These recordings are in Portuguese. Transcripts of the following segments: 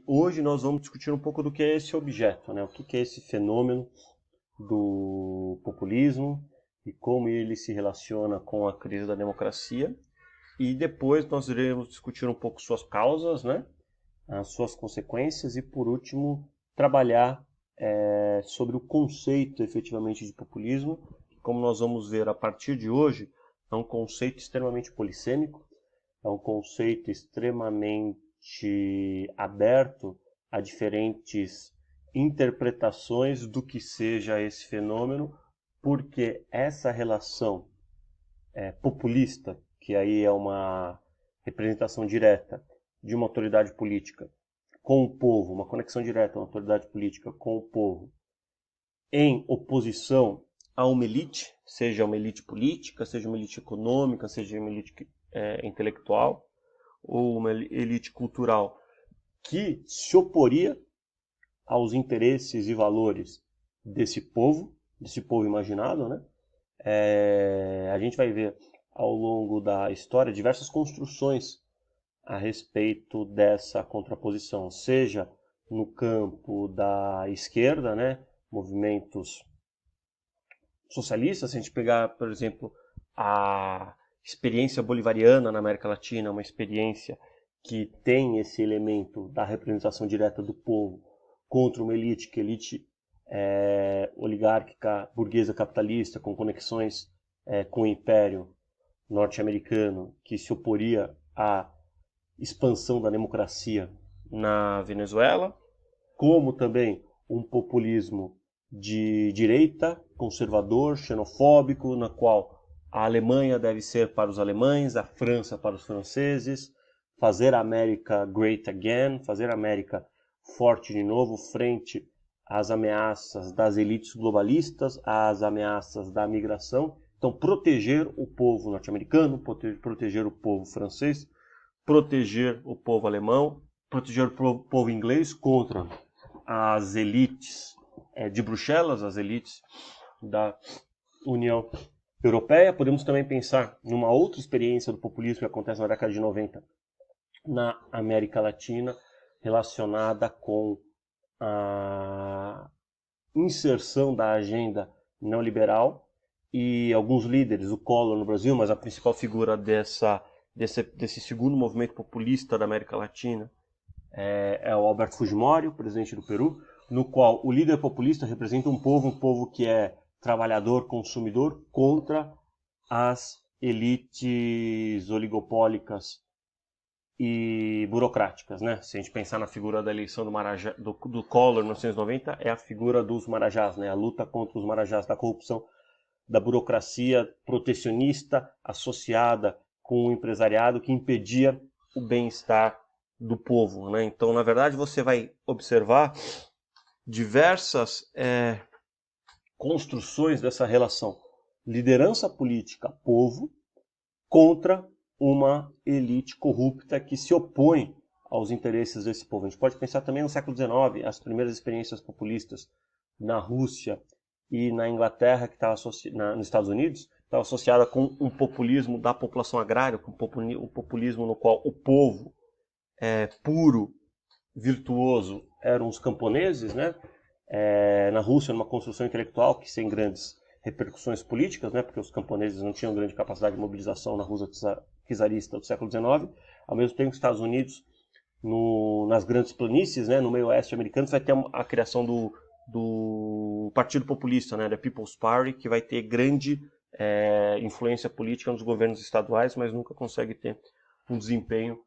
Hoje nós vamos discutir um pouco do que é esse objeto, né? O que é esse fenômeno do populismo e como ele se relaciona com a crise da democracia. E depois nós iremos discutir um pouco suas causas, né? As suas consequências e, por último, trabalhar sobre o conceito efetivamente de populismo, que, como nós vamos ver a partir de hoje, é um conceito extremamente polissêmico, é um conceito extremamente aberto a diferentes interpretações do que seja esse fenômeno, porque essa relação populista, que aí é uma representação direta de uma autoridade política com o povo, uma conexão direta, uma autoridade política com o povo, em oposição a uma elite, seja uma elite política, seja uma elite econômica, seja uma elite intelectual, ou uma elite cultural, que se oporia aos interesses e valores desse povo imaginado, né? A gente vai ver ao longo da história diversas construções a respeito dessa contraposição, seja no campo da esquerda, né, movimentos socialistas, se a gente pegar, por exemplo, a experiência bolivariana na América Latina, uma experiência que tem esse elemento da representação direta do povo contra uma elite, que elite oligárquica, burguesa capitalista, com conexões com o Império norte-americano, que se oporia à expansão da democracia na Venezuela, como também um populismo de direita, conservador, xenofóbico, na qual a Alemanha deve ser para os alemães, a França para os franceses, fazer a América great again, fazer a América forte de novo frente às ameaças das elites globalistas, às ameaças da migração. Então, proteger o povo norte-americano, proteger o povo francês, proteger o povo alemão, proteger o povo inglês contra as elites de Bruxelas, as elites da União Europeia. Podemos também pensar numa outra experiência do populismo que acontece na década de 90 na América Latina, relacionada com a inserção da agenda neoliberal e alguns líderes, o Collor no Brasil, mas a principal figura desse segundo movimento populista da América Latina é o Alberto Fujimori, o presidente do Peru, no qual o líder populista representa um povo que é trabalhador, consumidor, contra as elites oligopólicas e burocráticas, né? Se a gente pensar na figura da eleição do Collor em 1990, é a figura dos marajás, né? A luta contra os marajás, da corrupção, da burocracia protecionista associada com o empresariado que impedia o bem-estar do povo, né? Então, na verdade, você vai observar diversas construções dessa relação liderança política povo contra uma elite corrupta que se opõe aos interesses desse povo. A gente pode pensar também no século XIX, as primeiras experiências populistas na Rússia e na Inglaterra, que estava nos Estados Unidos, estava associada com um populismo da população agrária, com um populismo no qual o povo puro, virtuoso, eram os camponeses, né? Na Rússia, numa construção intelectual que sem grandes repercussões políticas, né? Porque os camponeses não tinham grande capacidade de mobilização na Rússia czarista do século XIX. Ao mesmo tempo, nos Estados Unidos, nas grandes planícies, né? No meio oeste americano, vai ter a criação do Partido Populista, né? The People's Party, que vai ter grande influência política nos governos estaduais, mas nunca consegue ter um desempenho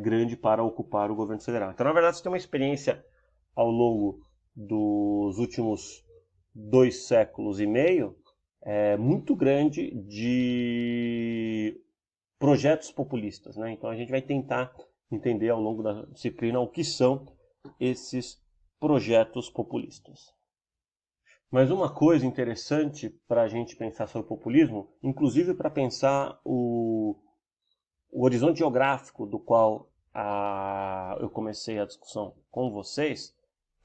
grande para ocupar o governo federal. Então, na verdade, você tem uma experiência ao longo dos últimos 2 séculos e meio muito grande de projetos populistas, né? Então, a gente vai tentar entender ao longo da disciplina o que são esses projetos populistas. Mas uma coisa interessante para a gente pensar sobre o populismo, inclusive para pensar o horizonte geográfico do qual eu comecei a discussão com vocês,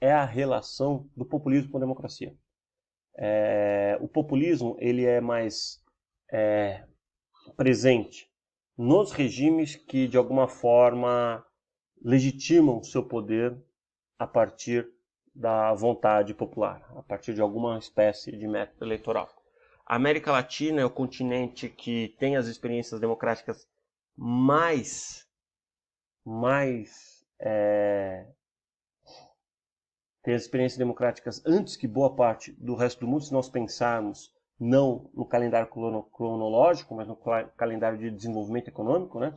é a relação do populismo com a democracia. O populismo ele é mais presente nos regimes que, de alguma forma, legitimam seu poder a partir da vontade popular, a partir de alguma espécie de método eleitoral. A América Latina é o continente que tem as experiências democráticas tem as experiências democráticas antes que boa parte do resto do mundo, se nós pensarmos não no calendário cronológico, mas no calendário de desenvolvimento econômico, né?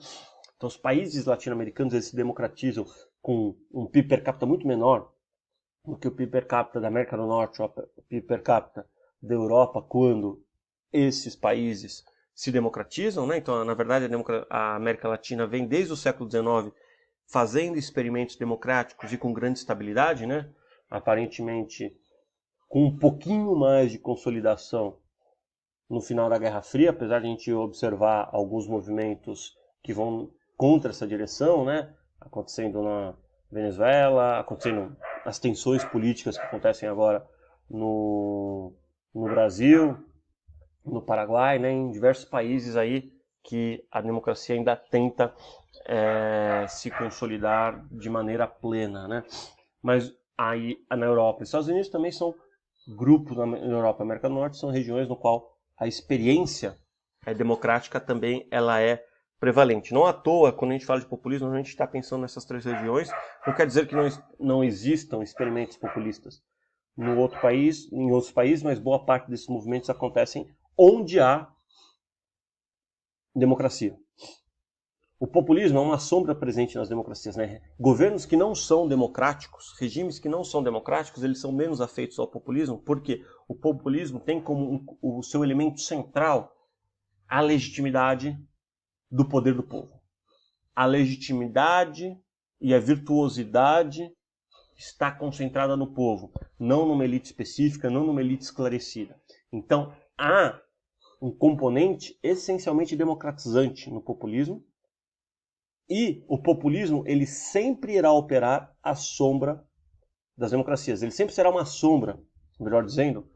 Então, os países latino-americanos eles se democratizam com um PIB per capita muito menor do que o PIB per capita da América do Norte ou o PIB per capita da Europa, quando esses países se democratizam, né? Então, na verdade, a América Latina vem desde o século XIX fazendo experimentos democráticos e com grande estabilidade, né? Aparentemente com um pouquinho mais de consolidação no final da Guerra Fria, apesar de a gente observar alguns movimentos que vão contra essa direção, né? Acontecendo na Venezuela, acontecendo as tensões políticas que acontecem agora no Brasil, no Paraguai, né? Em diversos países aí que a democracia ainda tenta se consolidar de maneira plena, né? Mas aí na Europa e Estados Unidos também são grupos, na Europa e América do Norte, são regiões no qual a experiência democrática também ela é prevalente. Não à toa, quando a gente fala de populismo, a gente está pensando nessas três regiões. Não quer dizer que não existam experimentos populistas em outros países, mas boa parte desses movimentos acontecem onde há democracia. O populismo é uma sombra presente nas democracias, né? Governos que não são democráticos, regimes que não são democráticos, eles são menos afeitos ao populismo, porque o populismo tem como o seu elemento central a legitimidade do poder do povo. A legitimidade e a virtuosidade está concentrada no povo, não numa elite específica, não numa elite esclarecida. Então, há um componente essencialmente democratizante no populismo, e o populismo ele sempre irá operar à sombra das democracias. Ele sempre será uma sombra, melhor dizendo,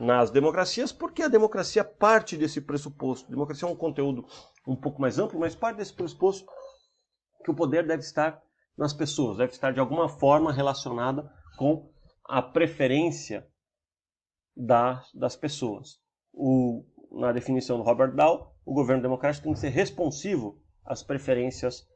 nas democracias, porque a democracia parte desse pressuposto. A democracia é um conteúdo um pouco mais amplo, mas parte desse pressuposto que o poder deve estar nas pessoas, deve estar de alguma forma relacionada com a preferência das pessoas. Na definição do Robert Dahl, o governo democrático tem que ser responsivo às preferências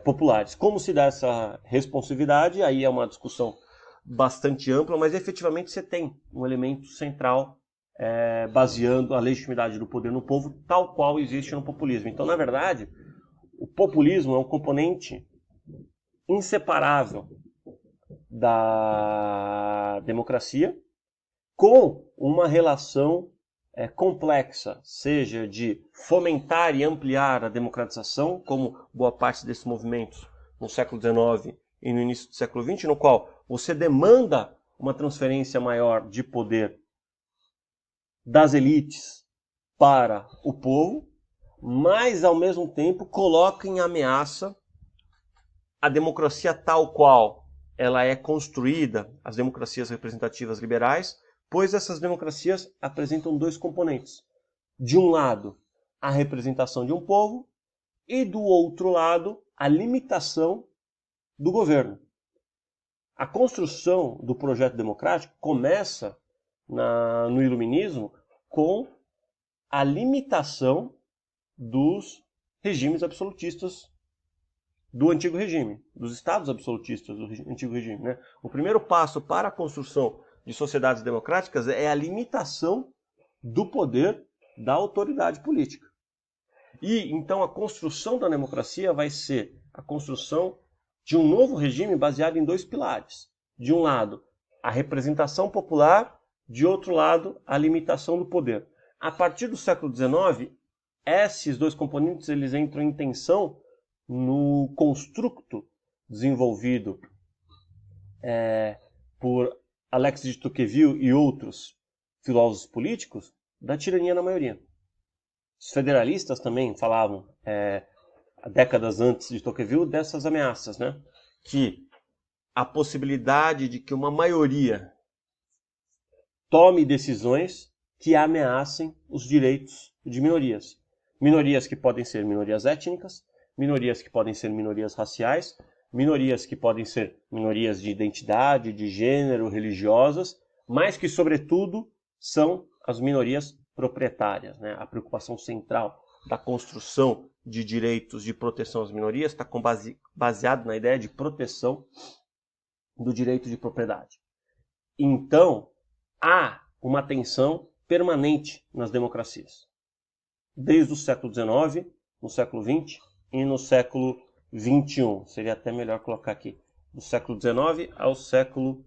populares. Como se dá essa responsividade? Aí é uma discussão bastante ampla, mas efetivamente você tem um elemento central baseando a legitimidade do poder no povo, tal qual existe no populismo. Então, na verdade, o populismo é um componente inseparável da democracia, com uma relação complexa, seja de fomentar e ampliar a democratização, como boa parte desses movimentos no século XIX e no início do século XX, no qual você demanda uma transferência maior de poder das elites para o povo, mas ao mesmo tempo coloca em ameaça a democracia tal qual ela é construída, as democracias representativas liberais, pois essas democracias apresentam dois componentes. De um lado, a representação de um povo, e do outro lado, a limitação do governo. A construção do projeto democrático começa no Iluminismo com a limitação dos regimes absolutistas do antigo regime, dos estados absolutistas do antigo regime, né? O primeiro passo para a construção de sociedades democráticas é a limitação do poder da autoridade política. E então a construção da democracia vai ser a construção de um novo regime baseado em dois pilares. De um lado, a representação popular, de outro lado, a limitação do poder. A partir do século XIX, esses dois componentes eles entram em tensão no construto desenvolvido por Alexis de Tocqueville e outros filósofos políticos da tirania na maioria. Os federalistas também falavam, décadas antes de Tocqueville, dessas ameaças, né? Que a possibilidade de que uma maioria tome decisões que ameacem os direitos de minorias. Minorias que podem ser minorias étnicas, minorias que podem ser minorias raciais, minorias que podem ser minorias de identidade, de gênero, religiosas, mas que, sobretudo, são as minorias proprietárias, né? A preocupação central da construção de direitos de proteção às minorias está baseado na ideia de proteção do direito de propriedade. Então, há uma tensão permanente nas democracias. Desde o século XIX, no século XX e no século XXI. Seria até melhor colocar aqui. Do século XIX ao século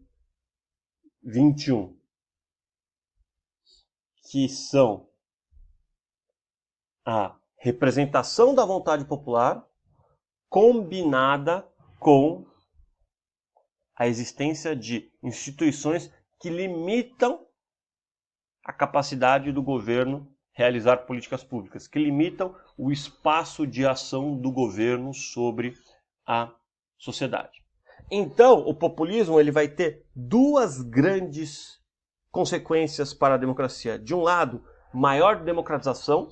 XXI. Que são a representação da vontade popular combinada com a existência de instituições que limitam a capacidade do governo realizar políticas públicas, que limitam o espaço de ação do governo sobre a sociedade. Então, o populismo ele vai ter duas grandes consequências para a democracia. De um lado, maior democratização,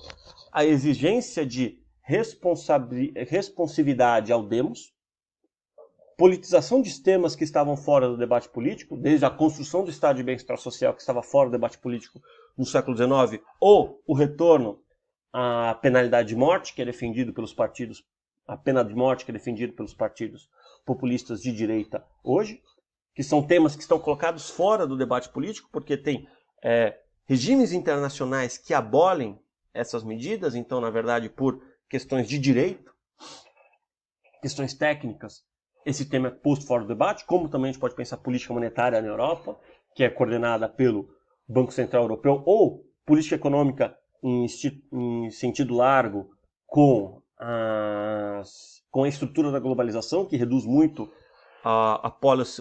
a exigência de responsividade ao demos, politização de temas que estavam fora do debate político, desde a construção do Estado de bem-estar social que estava fora do debate político no século XIX, ou o retorno à penalidade de morte, que é defendido pelos partidos, a pena de morte que é defendido pelos partidos populistas de direita hoje, que são temas que estão colocados fora do debate político, porque tem regimes internacionais que abolem essas medidas, então, na verdade, por questões de direito, questões técnicas, esse tema é posto fora do debate, como também a gente pode pensar política monetária na Europa, que é coordenada pelo Banco Central Europeu, ou política econômica em sentido largo, com a estrutura da globalização, que reduz muito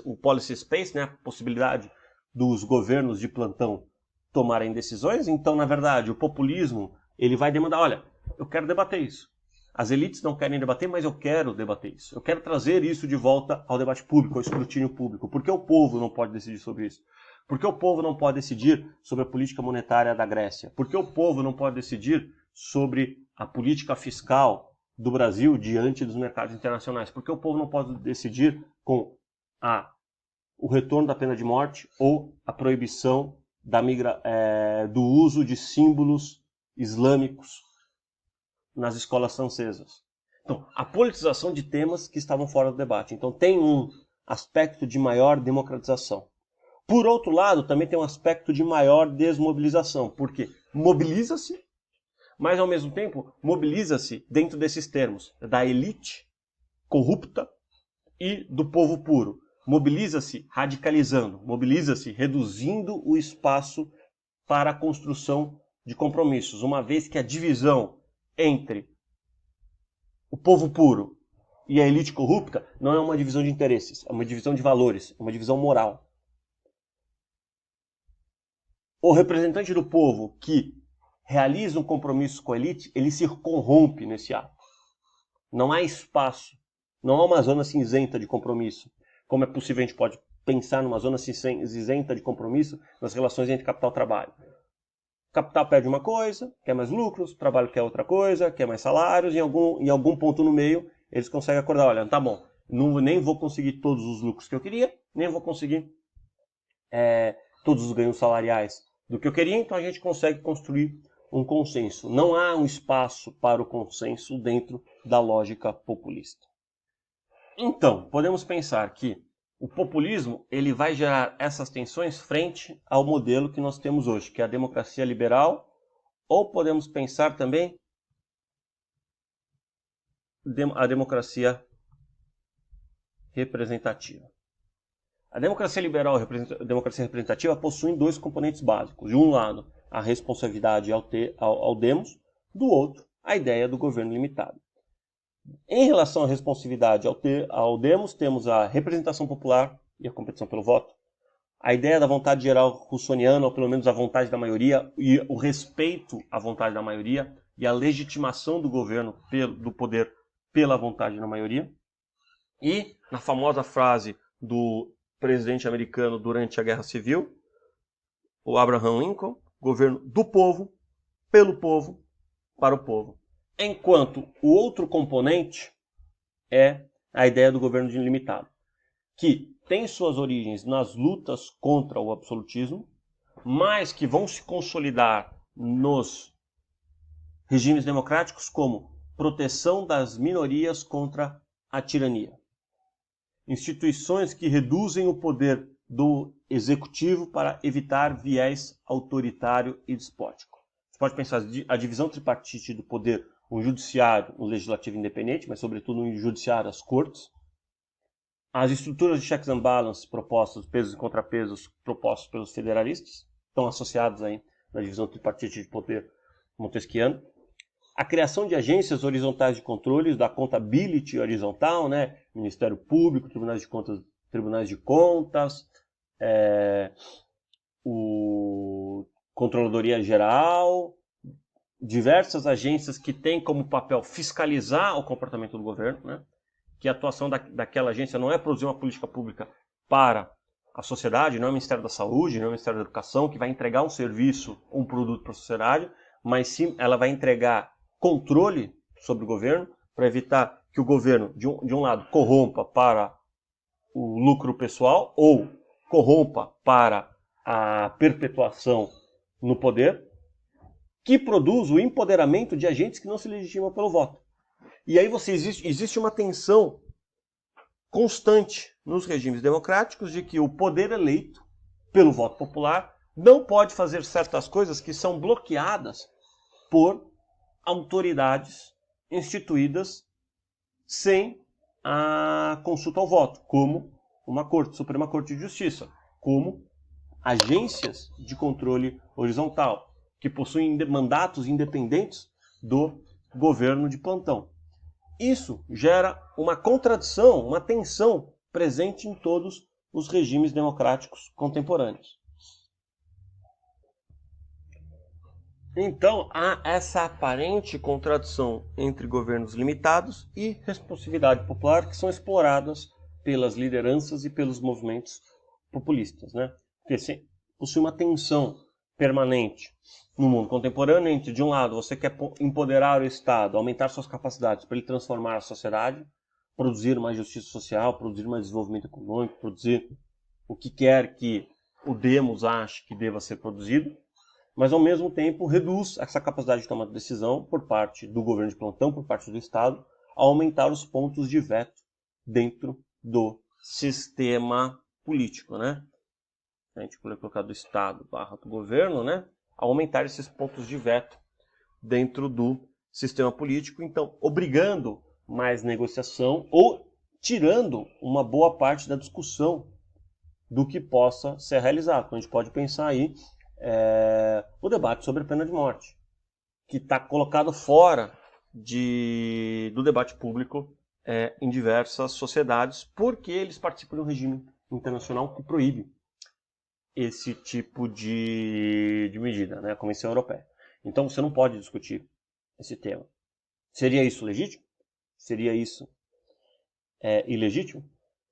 o policy space, né, a possibilidade dos governos de plantão tomarem decisões. Então, na verdade, o populismo ele vai demandar, olha, eu quero debater isso. As elites não querem debater, mas eu quero debater isso. Eu quero trazer isso de volta ao debate público, ao escrutínio público. Por que o povo não pode decidir sobre isso? Por que o povo não pode decidir sobre a política monetária da Grécia? Por que o povo não pode decidir sobre a política fiscal do Brasil diante dos mercados internacionais? Por que o povo não pode decidir com o retorno da pena de morte ou a proibição do uso de símbolos islâmicos nas escolas francesas? Então, a politização de temas que estavam fora do debate. Então, tem um aspecto de maior democratização. Por outro lado, também tem um aspecto de maior desmobilização, porque mobiliza-se, mas, ao mesmo tempo, mobiliza-se dentro desses termos, da elite corrupta e do povo puro. Mobiliza-se radicalizando, mobiliza-se reduzindo o espaço para a construção de compromissos, uma vez que a divisão entre o povo puro e a elite corrupta não é uma divisão de interesses, é uma divisão de valores, é uma divisão moral. O representante do povo que realiza um compromisso com a elite, ele se corrompe nesse ato. Não há espaço, não há uma zona cinzenta de compromisso. Como é possível a gente pode pensar numa zona cinzenta de compromisso nas relações entre capital e trabalho? O capital pede uma coisa, quer mais lucros, o trabalho quer outra coisa, quer mais salários, e em algum ponto no meio eles conseguem acordar, olha, tá bom, nem vou conseguir todos os lucros que eu queria, nem vou conseguir todos os ganhos salariais do que eu queria, então a gente consegue construir um consenso. Não há um espaço para o consenso dentro da lógica populista. Então, podemos pensar que o populismo ele vai gerar essas tensões frente ao modelo que nós temos hoje, que é a democracia liberal, ou podemos pensar também a democracia representativa. A democracia liberal e a democracia representativa possuem dois componentes básicos. De um lado, a responsabilidade ao demos, do outro, a ideia do governo limitado. Em relação à responsividade ao demos, temos a representação popular e a competição pelo voto. A ideia da vontade geral russoniana, ou pelo menos a vontade da maioria, e o respeito à vontade da maioria, e a legitimação do governo, do poder, pela vontade da maioria. E, na famosa frase do presidente americano durante a Guerra Civil, o Abraham Lincoln, governo do povo, pelo povo, para o povo. Enquanto o outro componente é a ideia do governo ilimitado, que tem suas origens nas lutas contra o absolutismo, mas que vão se consolidar nos regimes democráticos como proteção das minorias contra a tirania. Instituições que reduzem o poder do executivo para evitar viés autoritário e despótico. Você pode pensar a divisão tripartite do poder, um judiciário, um legislativo independente, mas sobretudo um judiciário, as cortes. As estruturas de checks and balances propostas, pesos e contrapesos propostos pelos federalistas, estão associados aí na divisão tripartite de poder montesquiano. A criação de agências horizontais de controles, da accountability horizontal, né? Ministério Público, Tribunais de Contas, o Controladoria Geral, diversas agências que têm como papel fiscalizar o comportamento do governo, né? Que a atuação daquela agência não é produzir uma política pública para a sociedade, não é o Ministério da Saúde, não é o Ministério da Educação, que vai entregar um serviço, um produto para a sociedade, mas sim ela vai entregar controle sobre o governo, para evitar que o governo, de um lado, corrompa para o lucro pessoal ou corrompa para a perpetuação no poder, que produz o empoderamento de agentes que não se legitimam pelo voto. E aí existe uma tensão constante nos regimes democráticos de que o poder eleito pelo voto popular não pode fazer certas coisas que são bloqueadas por autoridades instituídas sem a consulta ao voto, como uma corte, Suprema Corte de Justiça, como agências de controle horizontal, que possuem mandatos independentes do governo de plantão. Isso gera uma contradição, uma tensão presente em todos os regimes democráticos contemporâneos. Então, há essa aparente contradição entre governos limitados e responsividade popular que são exploradas pelas lideranças e pelos movimentos populistas, né? Porque possui uma tensão permanente no mundo contemporâneo entre, de um lado, você quer empoderar o Estado, aumentar suas capacidades para ele transformar a sociedade, produzir mais justiça social, produzir mais desenvolvimento econômico, produzir o que quer que o demos ache que deva ser produzido, mas ao mesmo tempo reduz essa capacidade de tomar decisão por parte do governo de plantão, por parte do Estado, a aumentar os pontos de veto dentro do sistema político, né? A gente pode colocar do Estado barra do governo, né? A aumentar esses pontos de veto dentro do sistema político, então obrigando mais negociação ou tirando uma boa parte da discussão do que possa ser realizado. Então a gente pode pensar aí o debate sobre a pena de morte, que está colocado fora do debate público em diversas sociedades, porque eles participam de um regime internacional que proíbe esse tipo de medida, né? A Convenção Europeia. Então você não pode discutir esse tema. Seria isso legítimo? Seria isso ilegítimo?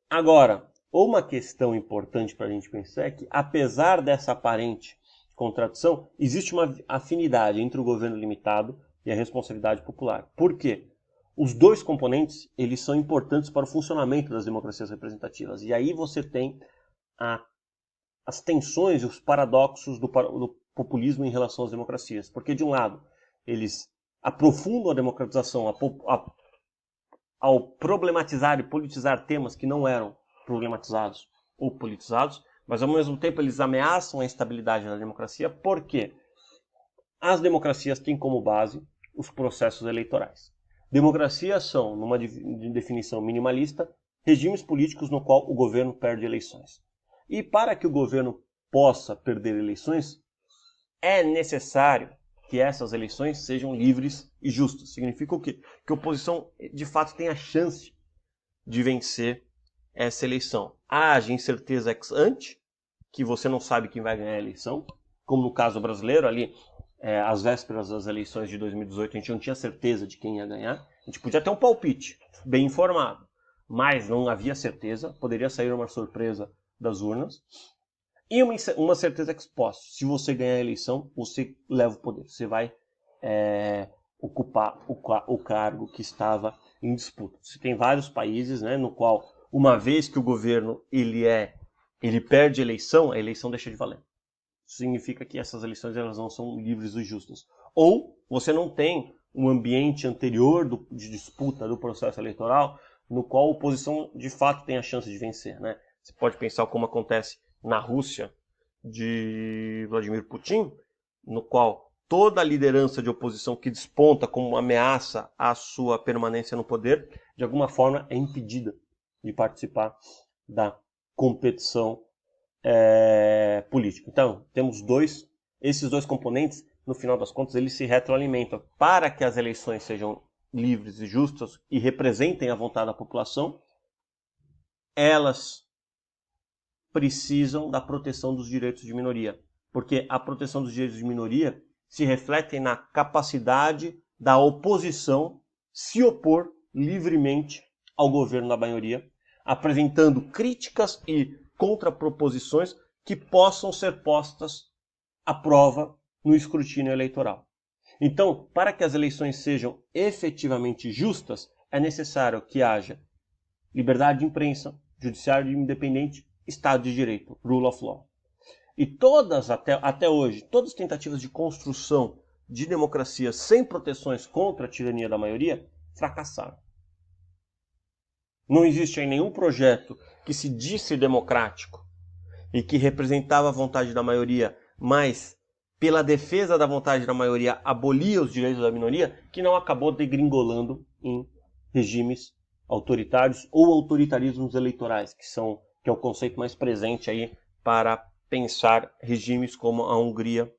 Agora, uma questão importante para a gente pensar é que, apesar dessa aparente contradição, existe uma afinidade entre o governo limitado e a responsabilidade popular. Por quê? Os dois componentes eles são importantes para o funcionamento das democracias representativas. E aí você tem as tensões e os paradoxos do populismo em relação às democracias. Porque, de um lado, eles aprofundam a democratização ao problematizar e politizar temas que não eram problematizados ou politizados, mas ao mesmo tempo eles ameaçam a estabilidade na democracia, porque as democracias têm como base os processos eleitorais. Democracias são, numa definição minimalista, regimes políticos no qual o governo perde eleições. E para que o governo possa perder eleições, é necessário que essas eleições sejam livres e justas. Significa o quê? Que a oposição, de fato, tenha chance de vencer essa eleição. Haja incerteza ex ante, que você não sabe quem vai ganhar a eleição, como no caso brasileiro, ali, às vésperas das eleições de 2018, a gente não tinha certeza de quem ia ganhar. A gente podia ter um palpite, bem informado, mas não havia certeza, poderia sair uma surpresa das urnas. E uma certeza ex post. Se você ganhar a eleição, você leva o poder. Você vai ocupar o cargo que estava em disputa. Você tem vários países, né, no qual, uma vez que o governo ele perde a eleição deixa de valer. Isso significa que essas eleições elas não são livres e justas. Ou você não tem um ambiente anterior de disputa do processo eleitoral no qual a oposição de fato tem a chance de vencer, né? Você pode pensar como acontece na Rússia de Vladimir Putin, no qual toda a liderança de oposição que desponta como uma ameaça à sua permanência no poder, de alguma forma é impedida de participar da competição política. Então, temos esses dois componentes, no final das contas, eles se retroalimentam. Para que as eleições sejam livres e justas e representem a vontade da população, elas precisam da proteção dos direitos de minoria. Porque a proteção dos direitos de minoria se reflete na capacidade da oposição se opor livremente ao governo da maioria, apresentando críticas e contraproposições que possam ser postas à prova no escrutínio eleitoral. Então, para que as eleições sejam efetivamente justas, é necessário que haja liberdade de imprensa, judiciário independente, Estado de Direito, Rule of Law. E até hoje, todas as tentativas de construção de democracia sem proteções contra a tirania da maioria fracassaram. Não existe aí nenhum projeto que se disse democrático e que representava a vontade da maioria, mas pela defesa da vontade da maioria abolia os direitos da minoria, que não acabou degringolando em regimes autoritários ou autoritarismos eleitorais, que é o conceito mais presente aí para pensar regimes como a Hungria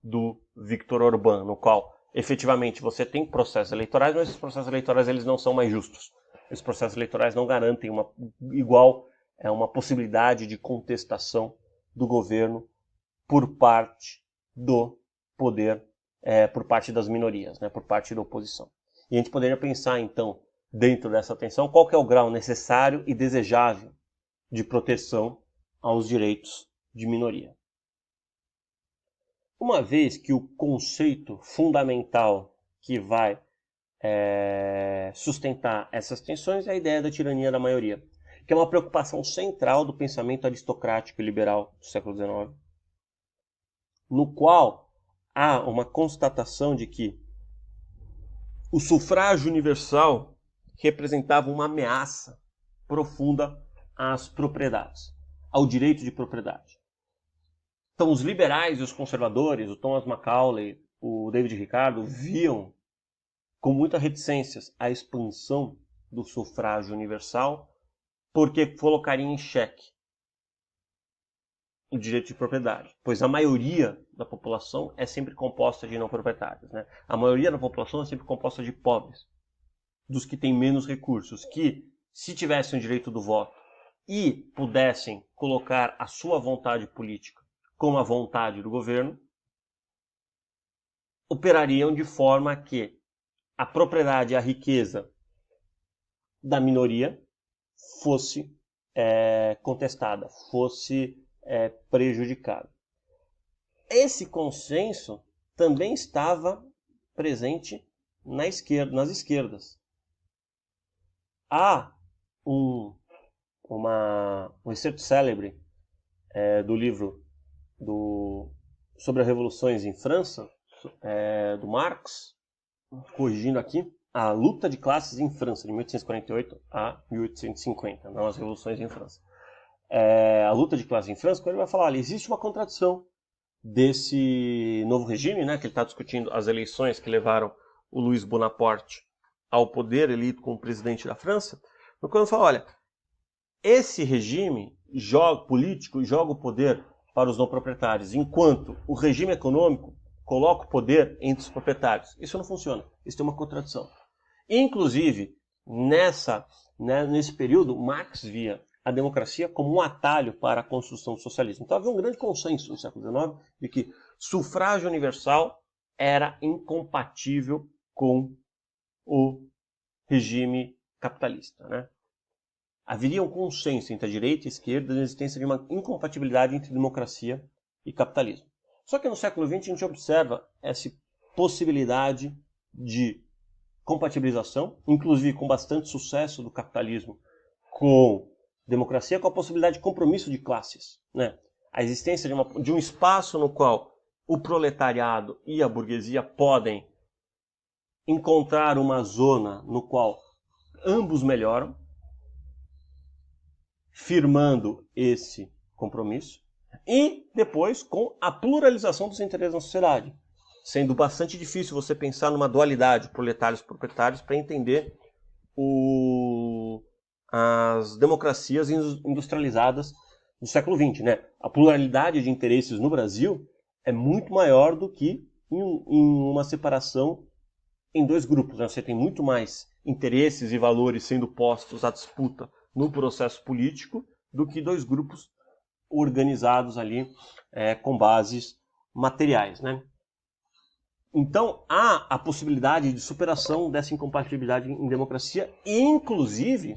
do Viktor Orbán, no qual efetivamente você tem processos eleitorais, mas esses processos eleitorais eles não são mais justos. Esses processos eleitorais não garantem uma possibilidade de contestação do governo por parte do poder, por parte das minorias, né, por parte da oposição. E a gente poderia pensar, então, dentro dessa tensão, qual que é o grau necessário e desejável de proteção aos direitos de minoria. Uma vez que o conceito fundamental que vai sustentar essas tensões é a ideia da tirania da maioria, que é uma preocupação central do pensamento aristocrático e liberal do século XIX, no qual há uma constatação de que o sufrágio universal representava uma ameaça profunda às propriedades, ao direito de propriedade. Então, os liberais e os conservadores, o Thomas Macaulay, o David Ricardo, viam com muita reticências a expansão do sufrágio universal, porque colocaria em xeque o direito de propriedade, pois a maioria da população é sempre composta de não proprietários, né? A maioria da população é sempre composta de pobres, dos que têm menos recursos, que, se tivessem o direito do voto e pudessem colocar a sua vontade política como a vontade do governo, operariam de forma que a propriedade e a riqueza da minoria fosse contestada, fosse prejudicada. Esse consenso também estava presente nas esquerdas. Há um excerto célebre do livro sobre as revoluções em França, do Marx, corrigindo aqui, a luta de classes em França, de 1848 a 1850, não as revoluções em França. A luta de classes em França, quando ele vai falar, olha, existe uma contradição desse novo regime, né, que ele está discutindo as eleições que levaram o Luiz Bonaparte ao poder, eleito como presidente da França, quando fala, olha, esse regime político joga o poder para os não proprietários, enquanto o regime econômico coloca o poder entre os proprietários. Isso não funciona. Isso tem uma contradição. Inclusive, nesse período, Marx via a democracia como um atalho para a construção do socialismo. Então havia um grande consenso no século XIX de que sufrágio universal era incompatível com o regime capitalista, né? Haveria um consenso entre a direita e a esquerda da existência de uma incompatibilidade entre democracia e capitalismo. Só que no século XX a gente observa essa possibilidade de compatibilização, inclusive com bastante sucesso do capitalismo com democracia, com a possibilidade de compromisso de classes, né? A existência de um espaço no qual o proletariado e a burguesia podem encontrar uma zona no qual ambos melhoram, firmando esse compromisso, e depois com a pluralização dos interesses na sociedade, sendo bastante difícil você pensar numa dualidade proletários-proprietários para entender as democracias industrializadas do século XX, né? A pluralidade de interesses no Brasil é muito maior do que em uma separação em dois grupos, né? Você tem muito mais interesses e valores sendo postos à disputa no processo político do que dois grupos organizados ali com bases materiais, né? Então, há a possibilidade de superação dessa incompatibilidade em democracia e, inclusive,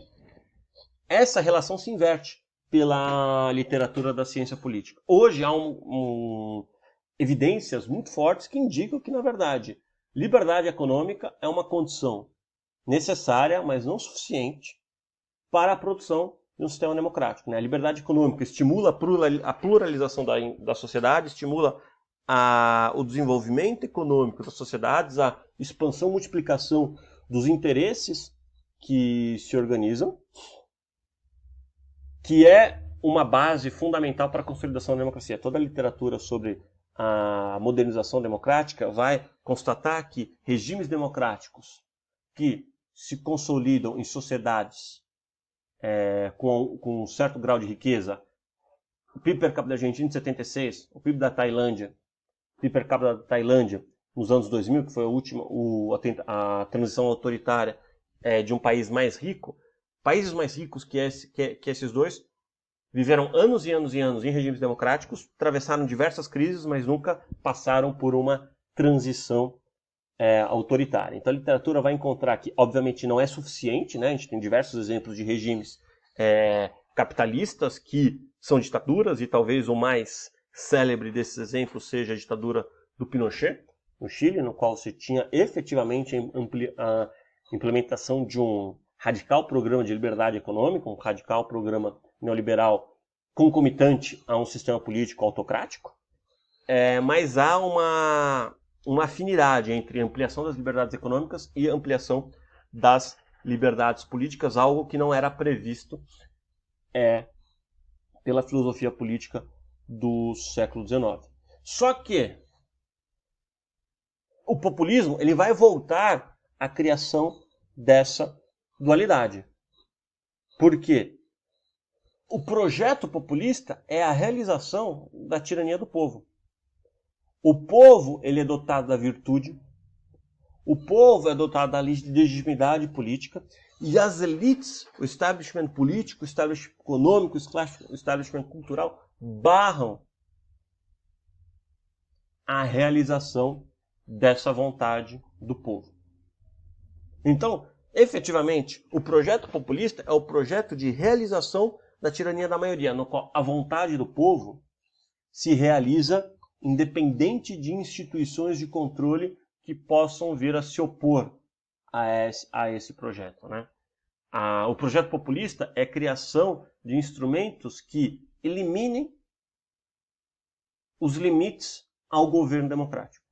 essa relação se inverte pela literatura da ciência política. Hoje há evidências muito fortes que indicam que, na verdade, liberdade econômica é uma condição necessária, mas não suficiente, para a produção de um sistema democrático, né? A liberdade econômica estimula a pluralização da sociedade, estimula o desenvolvimento econômico das sociedades, a expansão e multiplicação dos interesses que se organizam, que é uma base fundamental para a consolidação da democracia. Toda a literatura sobre a modernização democrática vai constatar que regimes democráticos que se consolidam em sociedades com um certo grau de riqueza, o PIB per capita da Argentina de 76, o PIB da Tailândia, PIB per capita da Tailândia nos anos 2000, que foi a transição autoritária de um país mais rico. Países mais ricos que esses dois viveram anos e anos e anos em regimes democráticos, atravessaram diversas crises, mas nunca passaram por uma transição autoritária. Então a literatura vai encontrar que, obviamente, não é suficiente, né? A gente tem diversos exemplos de regimes capitalistas que são ditaduras, e talvez o mais célebre desses exemplos seja a ditadura do Pinochet, no Chile, no qual se tinha efetivamente a implementação de um radical programa de liberdade econômica, um radical programa neoliberal concomitante a um sistema político autocrático, mas há uma afinidade entre ampliação das liberdades econômicas e ampliação das liberdades políticas, algo que não era previsto pela filosofia política do século XIX. Só que o populismo ele vai voltar à criação dessa dualidade. Por quê? O projeto populista é a realização da tirania do povo. O povo ele é dotado da virtude, o povo é dotado da legitimidade política, e as elites, o establishment político, o establishment econômico, o establishment cultural, barram a realização dessa vontade do povo. Então, efetivamente, o projeto populista é o projeto de realização da tirania da maioria, no qual a vontade do povo se realiza independente de instituições de controle que possam vir a se opor a esse projeto, né? O projeto populista é a criação de instrumentos que eliminem os limites ao governo democrático,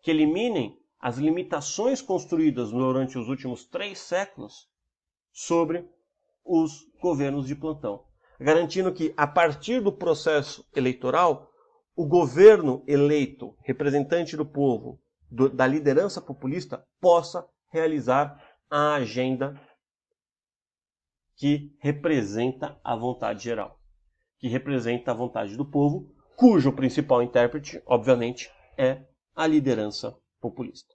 que eliminem as limitações construídas durante os últimos 3 séculos sobre os governos de plantão, garantindo que, a partir do processo eleitoral, o governo eleito, representante do povo, da liderança populista, possa realizar a agenda que representa a vontade geral, que representa a vontade do povo, cujo principal intérprete, obviamente, é a liderança populista.